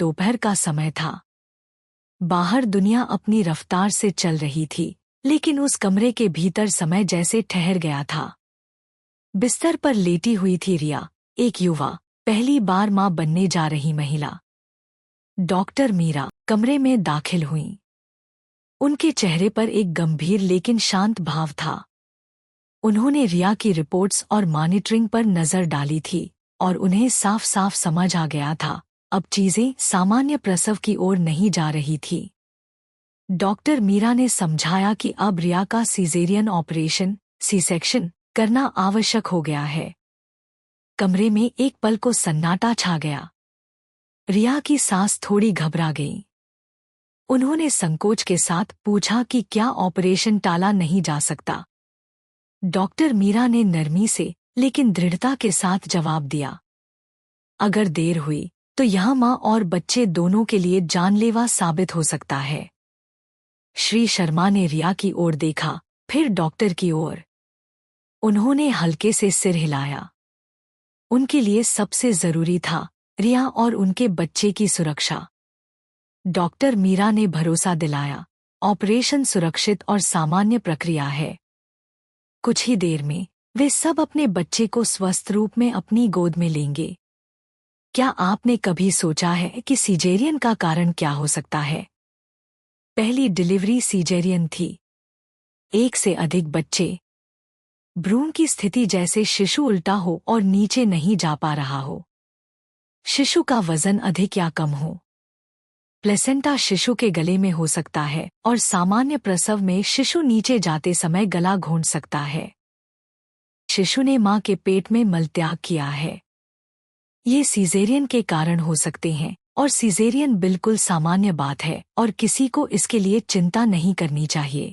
दोपहर का समय था। बाहर दुनिया अपनी रफ्तार से चल रही थी, लेकिन उस कमरे के भीतर समय जैसे ठहर गया था। बिस्तर पर लेटी हुई थी रिया, एक युवा, पहली बार मां बनने जा रही महिला। डॉक्टर मीरा कमरे में दाखिल हुईं। उनके चेहरे पर एक गंभीर लेकिन शांत भाव था। उन्होंने रिया की रिपोर्ट्स और मॉनिटरिंग पर नजर डाली थी और उन्हें साफ साफ समझ आ गया था, अब चीजें सामान्य प्रसव की ओर नहीं जा रही थी। डॉक्टर मीरा ने समझाया कि अब रिया का सीजेरियन ऑपरेशन, सी सेक्शन, करना आवश्यक हो गया है। कमरे में एक पल को सन्नाटा छा गया। रिया की सांस थोड़ी घबरा गई। उन्होंने संकोच के साथ पूछा कि क्या ऑपरेशन टाला नहीं जा सकता। डॉक्टर मीरा ने नरमी से लेकिन दृढ़ता के साथ जवाब दिया, अगर देर हुई तो यह मां और बच्चे दोनों के लिए जानलेवा साबित हो सकता है। श्री शर्मा ने रिया की ओर देखा, फिर डॉक्टर की ओर। उन्होंने हल्के से सिर हिलाया। उनके लिए सबसे जरूरी था रिया और उनके बच्चे की सुरक्षा। डॉक्टर मीरा ने भरोसा दिलाया, ऑपरेशन सुरक्षित और सामान्य प्रक्रिया है। कुछ ही देर में वे सब अपने बच्चे को स्वस्थ रूप में अपनी गोद में लेंगे। क्या आपने कभी सोचा है कि सीजेरियन का कारण क्या हो सकता है? पहली डिलीवरी सीजेरियन थी। एक से अधिक बच्चे। भ्रूण की स्थिति जैसे शिशु उल्टा हो और नीचे नहीं जा पा रहा हो। शिशु का वजन अधिक या कम हो। प्लेसेंटा शिशु के गले में हो सकता है और सामान्य प्रसव में शिशु नीचे जाते समय गला घोंट सकता है। शिशु ने मां के पेट में मलत्याग किया है। ये सीजेरियन के कारण हो सकते हैं और सीजेरियन बिल्कुल सामान्य बात है और किसी को इसके लिए चिंता नहीं करनी चाहिए।